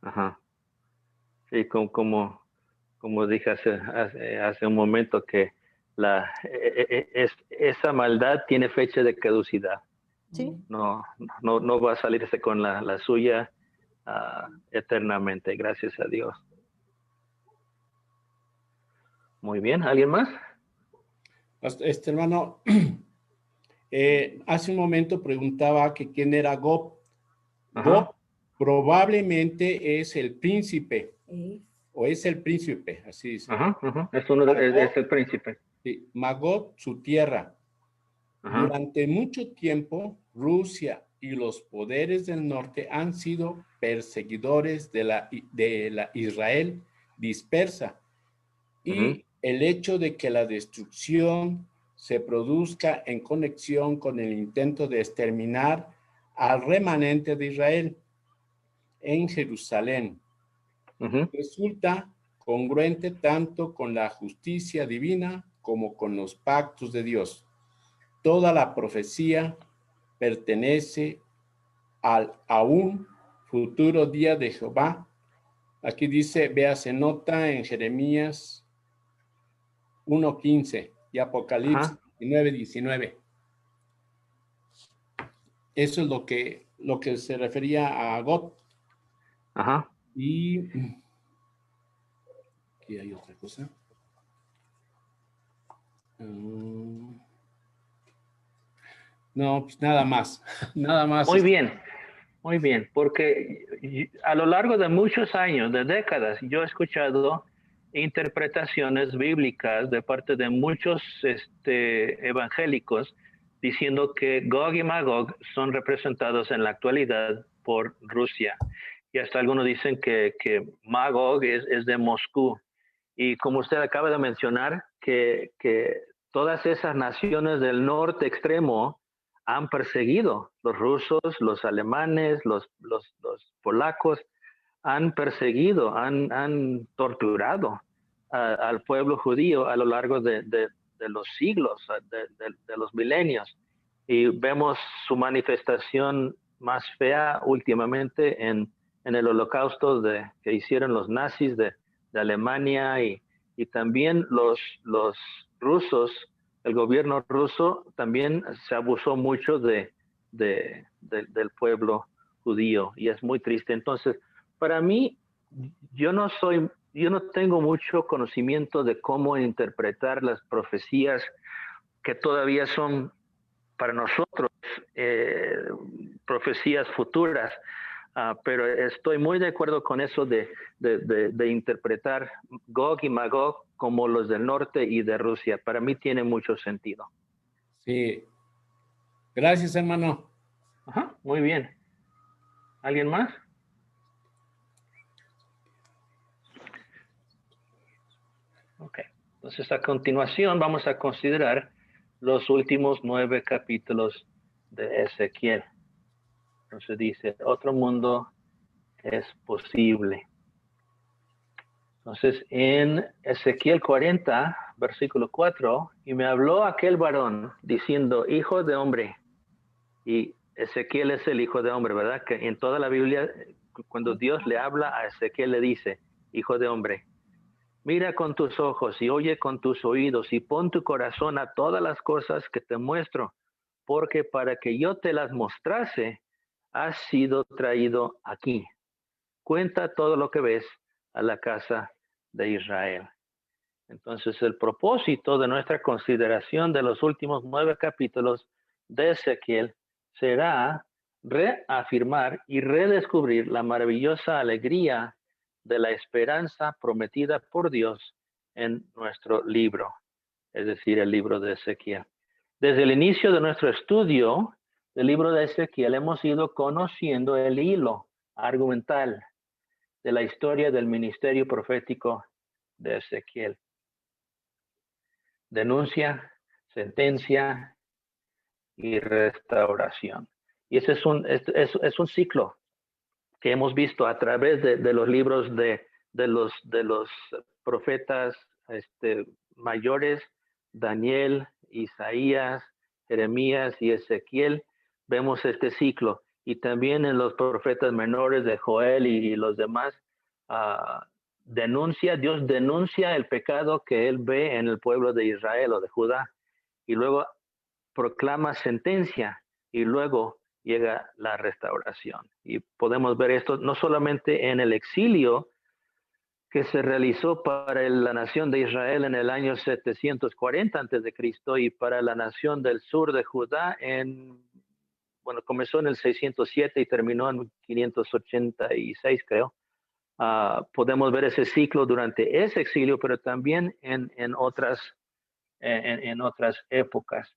Ajá. Sí, como dije hace un momento, que esa maldad tiene fecha de caducidad. Sí. No va a salirse con la suya eternamente, gracias a Dios. Muy bien, ¿alguien más? Hermano, hace un momento preguntaba que quién era Gog. Gog probablemente es el príncipe, o es el príncipe, así dice. Es el príncipe. Sí, Magog, su tierra. Durante mucho tiempo, Rusia y los poderes del norte han sido perseguidores de la Israel dispersa. Y el hecho de que la destrucción se produzca en conexión con el intento de exterminar al remanente de Israel en Jerusalén resulta congruente tanto con la justicia divina como con los pactos de Dios. Toda la profecía pertenece a un futuro día de Jehová. Aquí dice, se nota en Jeremías 1:15 y Apocalipsis 19:19. Eso es lo que se refería a Gog. Y aquí hay otra cosa. No, pues nada más. Nada más. Muy bien, porque a lo largo de muchos años, de décadas, yo he escuchado interpretaciones bíblicas de parte de muchos evangélicos diciendo que Gog y Magog son representados en la actualidad por Rusia. Y hasta algunos dicen que Magog es de Moscú. Y como usted acaba de mencionar, que todas esas naciones del norte extremo han perseguido, los rusos, los alemanes, los polacos, han perseguido, han torturado al pueblo judío a lo largo de los siglos, de los milenios. Y vemos su manifestación más fea últimamente en el holocausto que hicieron los nazis de Alemania, y también los rusos. El gobierno ruso también se abusó mucho del pueblo judío, y es muy triste. Entonces, para mí, yo no tengo mucho conocimiento de cómo interpretar las profecías que todavía son para nosotros profecías futuras. Pero estoy muy de acuerdo con eso de interpretar Gog y Magog como los del norte y de Rusia. Para mí tiene mucho sentido. Sí. Gracias, hermano. Muy bien. ¿Alguien más? Ok. Entonces, a continuación vamos a considerar los últimos 9 capítulos de Ezequiel. Entonces dice, otro mundo es posible. Entonces, en Ezequiel 40, versículo 4, y me habló aquel varón diciendo, hijo de hombre, y Ezequiel es el hijo de hombre, ¿verdad? Que en toda la Biblia, cuando Dios le habla a Ezequiel, le dice, hijo de hombre, mira con tus ojos y oye con tus oídos y pon tu corazón a todas las cosas que te muestro, porque para que yo te las mostrase, has sido traído aquí. Cuenta todo lo que ves a la casa de Israel. Entonces, el propósito de nuestra consideración de los últimos 9 capítulos de Ezequiel será reafirmar y redescubrir la maravillosa alegría de la esperanza prometida por Dios en nuestro libro, es decir, el libro de Ezequiel. Desde el inicio de nuestro estudio del libro de Ezequiel hemos ido conociendo el hilo argumental de la historia del ministerio profético de Ezequiel. Denuncia, sentencia y restauración. Y ese es un ciclo que hemos visto a través de los libros de los profetas mayores, Daniel, Isaías, Jeremías y Ezequiel. Vemos este ciclo. Y también en los profetas menores de Joel y los demás, Dios denuncia el pecado que él ve en el pueblo de Israel o de Judá. Y luego proclama sentencia y luego llega la restauración. Y podemos ver esto no solamente en el exilio que se realizó para la nación de Israel en el año 740 a.C. y para la nación del sur de Judá comenzó en el 607 y terminó en 586, creo. Podemos ver ese ciclo durante ese exilio, pero también en otras épocas.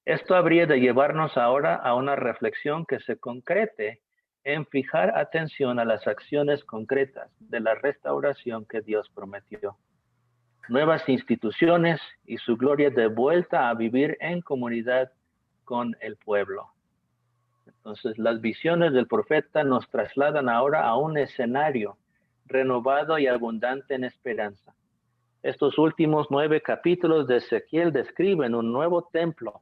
Esto habría de llevarnos ahora a una reflexión que se concrete en fijar atención a las acciones concretas de la restauración que Dios prometió. Nuevas instituciones y su gloria de vuelta a vivir en comunidad con el pueblo. Entonces, las visiones del profeta nos trasladan ahora a un escenario renovado y abundante en esperanza. Estos últimos 9 capítulos de Ezequiel describen un nuevo templo,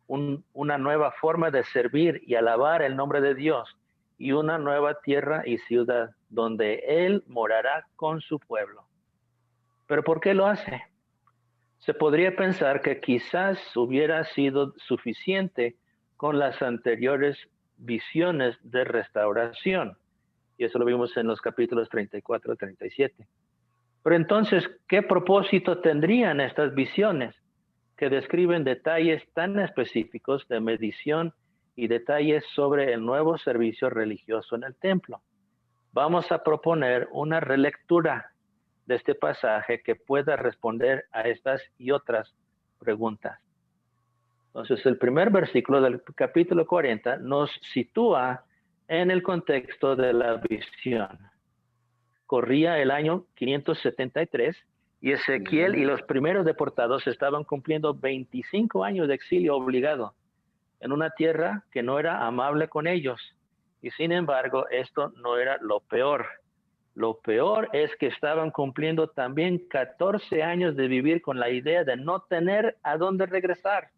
una nueva forma de servir y alabar el nombre de Dios y una nueva tierra y ciudad donde Él morará con su pueblo. ¿Pero por qué lo hace? Se podría pensar que quizás hubiera sido suficiente con las anteriores visiones de restauración. Y eso lo vimos en los capítulos 34 y 37. Pero entonces, ¿qué propósito tendrían estas visiones que describen detalles tan específicos de medición y detalles sobre el nuevo servicio religioso en el templo? Vamos a proponer una relectura de este pasaje que pueda responder a estas y otras preguntas. Entonces, el primer versículo del capítulo 40 nos sitúa en el contexto de la visión. Corría el año 573 y Ezequiel y los primeros deportados estaban cumpliendo 25 años de exilio obligado en una tierra que no era amable con ellos. Y sin embargo, esto no era lo peor. Lo peor es que estaban cumpliendo también 14 años de vivir con la idea de no tener a dónde regresar.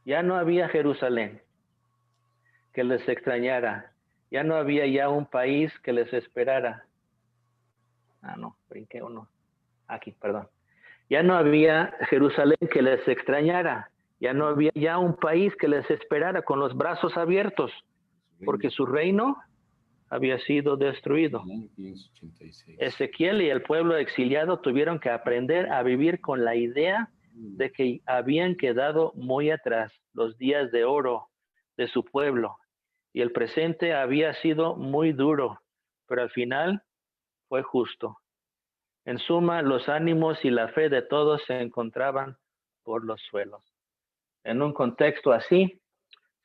Ya no había Jerusalén que les extrañara. Ya no había ya un país que les esperara. Brinqué uno. Aquí, perdón. Ya no había Jerusalén que les extrañara. Ya no había ya un país que les esperara con los brazos abiertos, porque su reino había sido destruido. Ezequiel y el pueblo exiliado tuvieron que aprender a vivir con la idea de que habían quedado muy atrás los días de oro de su pueblo y el presente había sido muy duro, pero al final fue justo. En suma, los ánimos y la fe de todos se encontraban por los suelos. En un contexto así,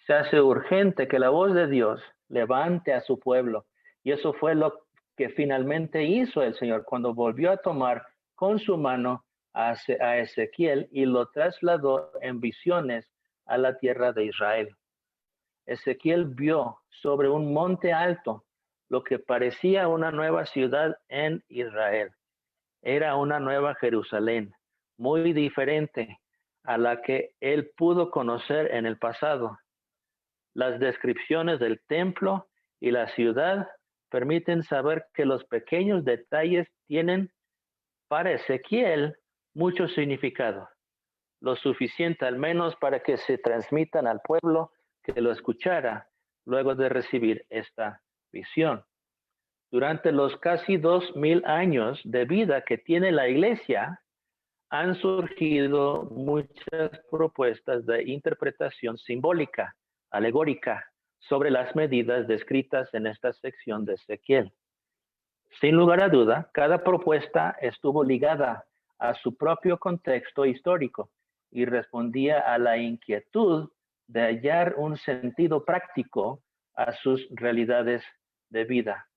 se hace urgente que la voz de Dios levante a su pueblo. Y eso fue lo que finalmente hizo el Señor cuando volvió a tomar con su mano a Ezequiel y lo trasladó en visiones a la tierra de Israel. Ezequiel vio sobre un monte alto lo que parecía una nueva ciudad en Israel. Era una nueva Jerusalén, muy diferente a la que él pudo conocer en el pasado. Las descripciones del templo y la ciudad permiten saber que los pequeños detalles tienen para Ezequiel mucho significado, lo suficiente al menos para que se transmitan al pueblo que lo escuchara luego de recibir esta visión. Durante los casi 2000 años de vida que tiene la iglesia, han surgido muchas propuestas de interpretación simbólica, alegórica, sobre las medidas descritas en esta sección de Ezequiel. Sin lugar a duda, cada propuesta estuvo ligada a su propio contexto histórico y respondía a la inquietud de hallar un sentido práctico a sus realidades de vida.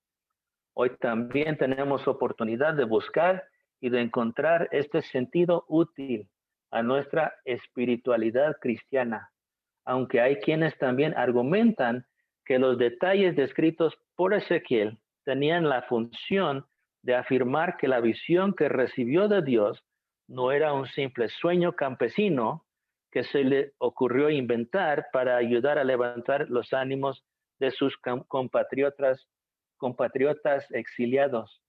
Hoy también tenemos oportunidad de buscar y de encontrar este sentido útil a nuestra espiritualidad cristiana, aunque hay quienes también argumentan que los detalles descritos por Ezequiel tenían la función de afirmar que la visión que recibió de Dios no era un simple sueño campesino que se le ocurrió inventar para ayudar a levantar los ánimos de sus compatriotas exiliados.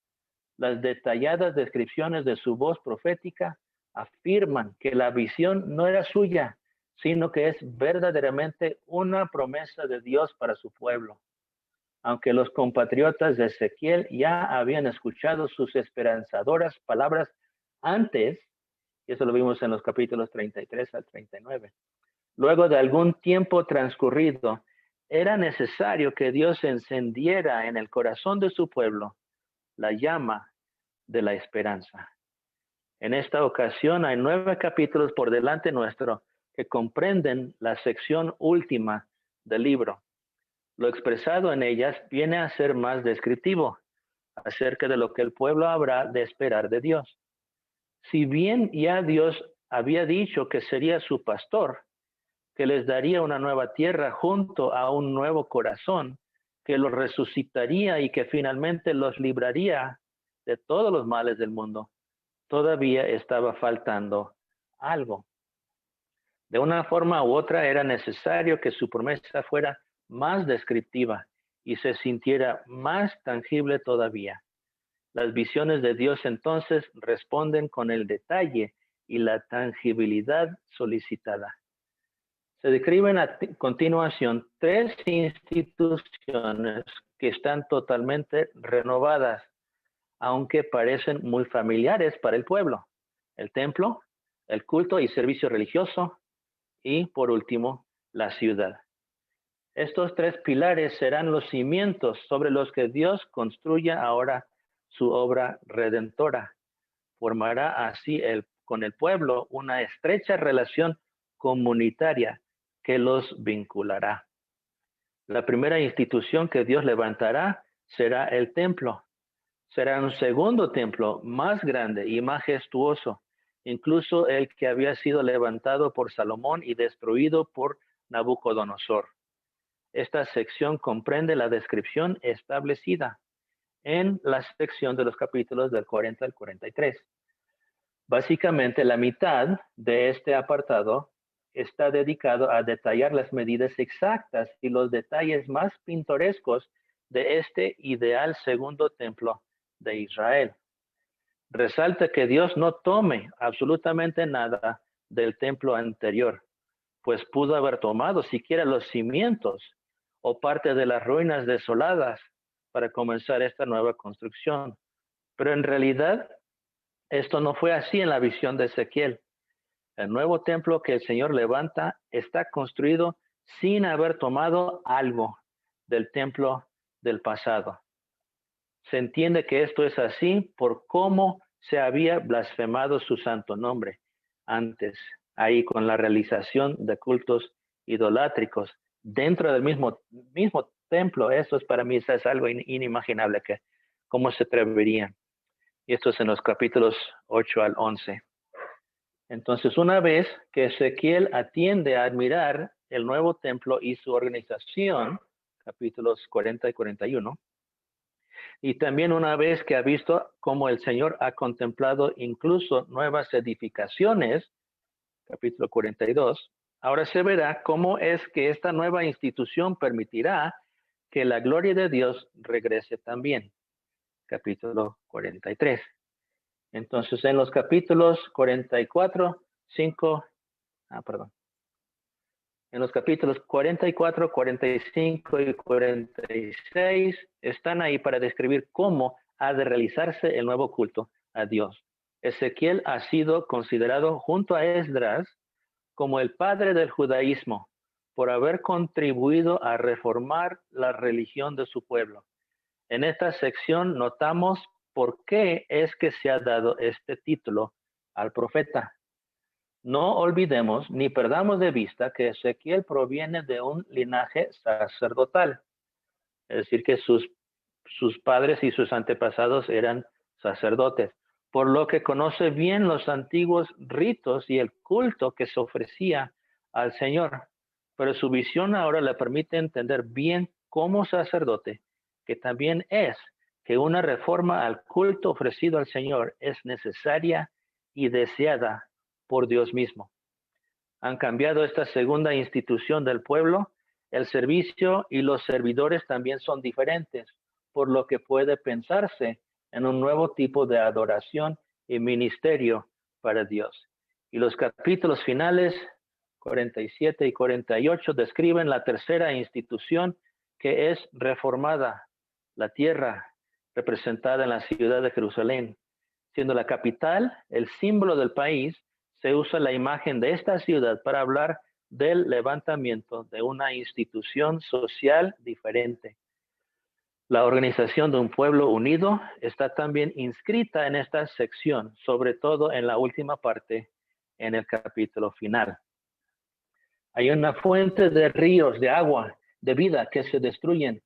Las detalladas descripciones de su voz profética afirman que la visión no era suya, sino que es verdaderamente una promesa de Dios para su pueblo. Aunque los compatriotas de Ezequiel ya habían escuchado sus esperanzadoras palabras antes, y eso lo vimos en los capítulos 33 al 39, luego de algún tiempo transcurrido, era necesario que Dios encendiera en el corazón de su pueblo la llama de la esperanza. En esta ocasión hay 9 capítulos por delante nuestro que comprenden la sección última del libro. Lo expresado en ellas viene a ser más descriptivo acerca de lo que el pueblo habrá de esperar de Dios. Si bien ya Dios había dicho que sería su pastor, que les daría una nueva tierra junto a un nuevo corazón, que los resucitaría y que finalmente los libraría de todos los males del mundo, todavía estaba faltando algo. De una forma u otra era necesario que su promesa fuera más descriptiva y se sintiera más tangible todavía. Las visiones de Dios entonces responden con el detalle y la tangibilidad solicitada. Se describen a continuación 3 instituciones que están totalmente renovadas, aunque parecen muy familiares para el pueblo: el templo, el culto y servicio religioso, y por último, la ciudad. Estos 3 pilares serán los cimientos sobre los que Dios construya ahora su obra redentora. Formará así con el pueblo una estrecha relación comunitaria que los vinculará. La primera institución que Dios levantará será el templo. Será un segundo templo más grande y majestuoso, incluso el que había sido levantado por Salomón y destruido por Nabucodonosor. Esta sección comprende la descripción establecida en la sección de los capítulos del 40 al 43. Básicamente, la mitad de este apartado está dedicado a detallar las medidas exactas y los detalles más pintorescos de este ideal segundo templo de Israel. Resalta que Dios no tome absolutamente nada del templo anterior, pues pudo haber tomado siquiera los cimientos o parte de las ruinas desoladas para comenzar esta nueva construcción. Pero en realidad, esto no fue así en la visión de Ezequiel. El nuevo templo que el Señor levanta está construido sin haber tomado algo del templo del pasado. Se entiende que esto es así por cómo se había blasfemado su santo nombre antes, ahí con la realización de cultos idolátricos dentro del mismo templo. Eso es para mí es algo inimaginable, que cómo se atreverían. Y esto es en los capítulos 8 al 11. Entonces, una vez que Ezequiel atiende a admirar el nuevo templo y su organización, capítulos 40 y 41, y también una vez que ha visto cómo el Señor ha contemplado incluso nuevas edificaciones, capítulo 42, ahora se verá cómo es que esta nueva institución permitirá que la gloria de Dios regrese también, capítulo 43. Entonces, en los capítulos 44, 5, En los capítulos 44, 45 y 46 están ahí para describir cómo ha de realizarse el nuevo culto a Dios. Ezequiel ha sido considerado junto a Esdras como el padre del judaísmo por haber contribuido a reformar la religión de su pueblo. En esta sección notamos por qué es que se ha dado este título al profeta. No olvidemos ni perdamos de vista que Ezequiel proviene de un linaje sacerdotal, es decir, que sus padres y sus antepasados eran sacerdotes, por lo que conoce bien los antiguos ritos y el culto que se ofrecía al Señor. Pero su visión ahora le permite entender bien como sacerdote que también es que una reforma al culto ofrecido al Señor es necesaria y deseada por Dios mismo. Han cambiado esta segunda institución del pueblo. El servicio y los servidores también son diferentes, por lo que puede pensarse en un nuevo tipo de adoración y ministerio para Dios. Y los capítulos finales, 47 y 48, describen la tercera institución que es reformada, la tierra representada en la ciudad de Jerusalén. Siendo la capital el símbolo del país, se usa la imagen de esta ciudad para hablar del levantamiento de una institución social diferente. La organización de un pueblo unido está también inscrita en esta sección, sobre todo en la última parte, en el capítulo final. Hay una fuente de ríos de agua, de vida, que se destruyen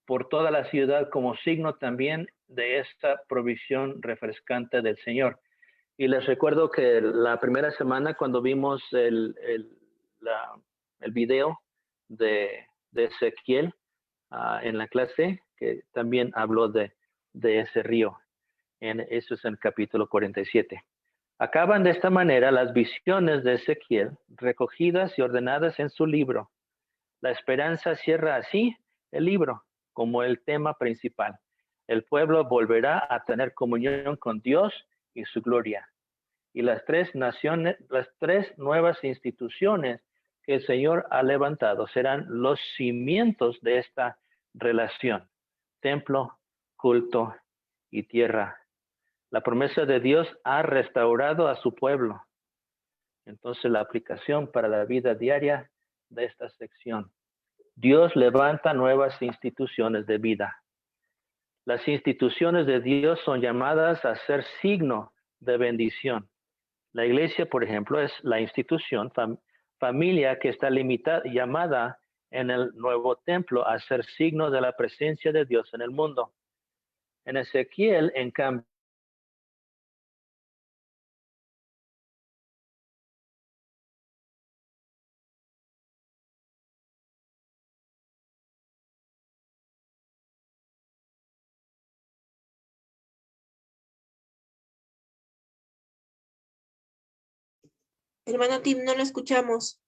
por toda la ciudad como signo también de esta provisión refrescante del Señor. Y les recuerdo que la primera semana cuando vimos el video de Ezequiel en la clase, que también habló de ese río. Eso es en el capítulo 47. Acaban de esta manera las visiones de Ezequiel recogidas y ordenadas en su libro. La esperanza cierra así el libro como el tema principal. El pueblo volverá a tener comunión con Dios y su gloria. Y las tres nuevas instituciones que el Señor ha levantado serán los cimientos de esta relación: templo, culto y tierra. La promesa de Dios ha restaurado a su pueblo. Entonces, la aplicación para la vida diaria de esta sección: Dios levanta nuevas instituciones de vida. Las instituciones de Dios son llamadas a ser signo de bendición. La iglesia, por ejemplo, es la institución, familia que está llamada en el nuevo templo a ser signo de la presencia de Dios en el mundo. En Ezequiel, en cambio, Hermano Tim, no lo escuchamos.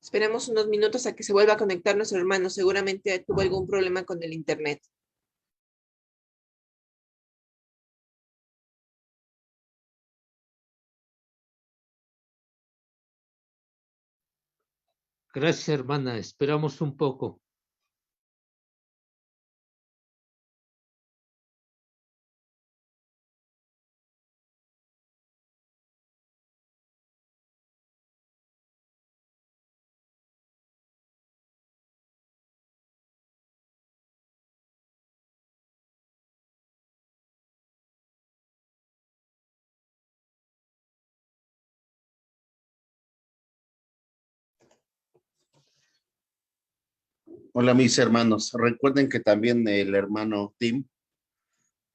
Esperemos unos minutos a que se vuelva a conectar nuestro hermano. Seguramente tuvo algún problema con el internet. Gracias, hermana. Esperamos un poco. Hola mis hermanos, recuerden que también el hermano Tim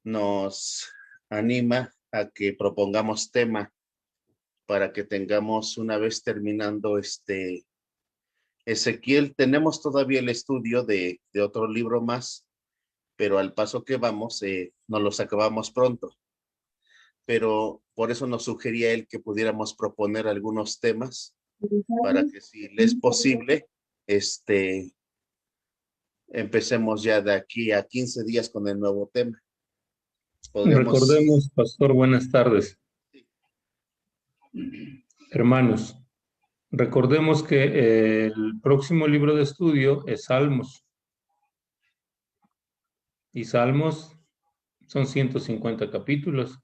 nos anima a que propongamos tema para que tengamos, una vez terminando Ezequiel, tenemos todavía el estudio de otro libro más, pero al paso que vamos, nos los acabamos pronto. Pero por eso nos sugería él que pudiéramos proponer algunos temas para que, si le es posible, empecemos ya de aquí a 15 días con el nuevo tema. Recordemos, pastor, buenas tardes. Hermanos, recordemos que el próximo libro de estudio es Salmos. Y Salmos son 150 capítulos.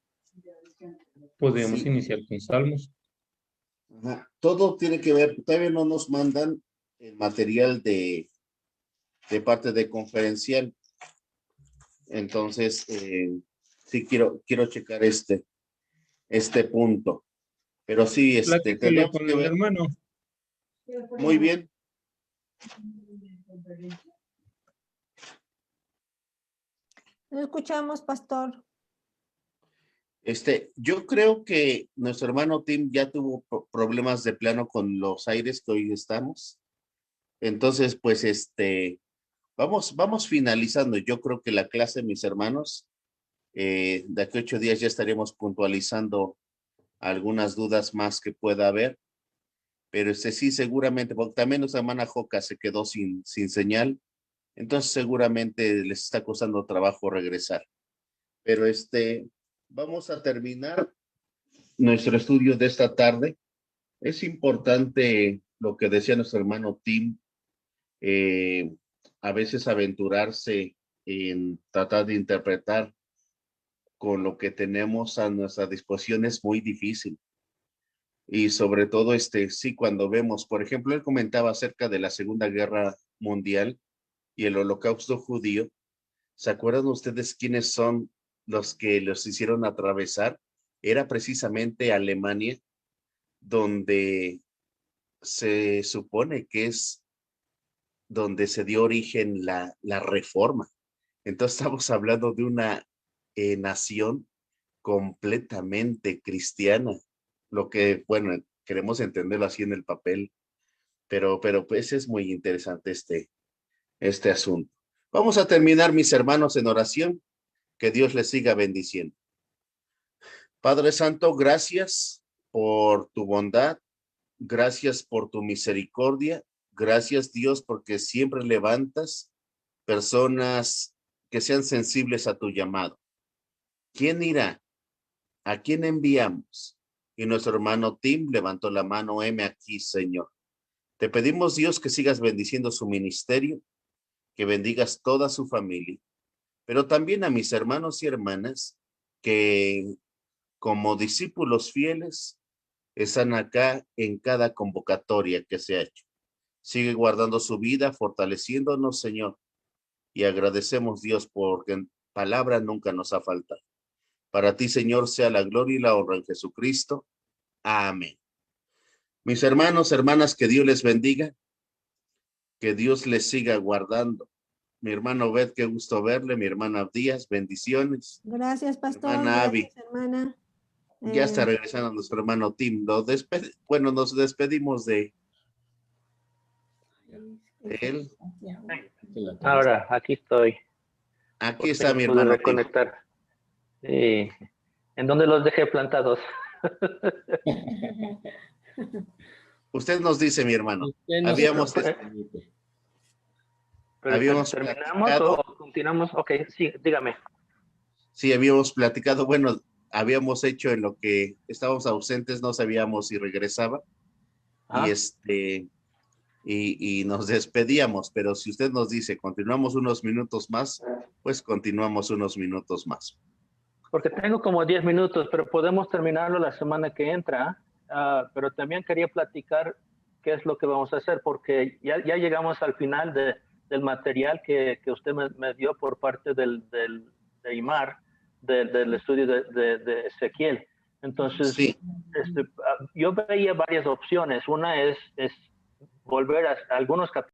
Podemos Sí. iniciar con Salmos. Ajá. Todo tiene que ver, todavía no nos mandan el material de parte de conferencial. Entonces, sí quiero checar este punto. Pero sí, Platíquelo tenemos con que el ver. hermano. Muy bien. No escuchamos, pastor. Yo creo que nuestro hermano Tim ya tuvo problemas de plano con los aires que hoy estamos. Entonces, pues, vamos finalizando. Yo creo que la clase, mis hermanos, de aquí a 8 días ya estaremos puntualizando algunas dudas más que pueda haber. Pero sí, seguramente, porque también nuestra hermana Joca se quedó sin señal. Entonces, seguramente les está costando trabajo regresar. Pero vamos a terminar nuestro estudio de esta tarde. Es importante lo que decía nuestro hermano Tim, a veces aventurarse en tratar de interpretar con lo que tenemos a nuestra disposición es muy difícil. Y sobre todo, sí, cuando vemos, por ejemplo, él comentaba acerca de la Segunda Guerra Mundial y el Holocausto judío. ¿Se acuerdan ustedes quiénes son los que los hicieron atravesar? Era precisamente Alemania, donde se supone que es donde se dio origen la Reforma. Entonces estamos hablando de una nación completamente cristiana, lo que, bueno, queremos entenderlo así en el papel, pero pues es muy interesante este asunto. Vamos a terminar, mis hermanos, en oración. Que Dios les siga bendiciendo. Padre Santo, gracias por tu bondad, gracias por tu misericordia, gracias, Dios, porque siempre levantas personas que sean sensibles a tu llamado. ¿Quién irá? ¿A quién enviamos? Y nuestro hermano Tim levantó la mano. Heme aquí, Señor. Te pedimos, Dios, que sigas bendiciendo su ministerio, que bendigas toda su familia, pero también a mis hermanos y hermanas que, como discípulos fieles, están acá en cada convocatoria que se ha hecho. Sigue guardando su vida, fortaleciéndonos, Señor, y agradecemos, Dios, porque en palabra nunca nos ha faltado. Para ti, Señor, sea la gloria y la honra en Jesucristo. Amén. Mis hermanos, hermanas, que Dios les bendiga, que Dios les siga guardando. Mi hermano Obed, qué gusto verle. Mi hermana Díaz, bendiciones. Gracias, pastor. Hermana Abby. Gracias, hermana. Ya está regresando nuestro hermano Tim. Nos despedimos de él. Ahora, aquí estoy. Aquí está mi hermano Pude reconectar. Sí. ¿En dónde los dejé plantados? Usted nos dice, mi hermano. Habíamos ¿Terminamos o continuamos? Ok, sí, dígame. Sí, habíamos platicado, bueno, habíamos hecho en lo que estábamos ausentes, no sabíamos si regresaba. Y nos despedíamos, pero si usted nos dice continuamos unos minutos más, pues continuamos unos minutos más. Porque tengo como 10 minutos, pero podemos terminarlo la semana que entra. Pero también quería platicar qué es lo que vamos a hacer, porque ya llegamos al final del material que usted me dio por parte de Imar, del estudio de Ezequiel. Entonces, sí. Yo veía varias opciones. Una es volver a algunos capítulos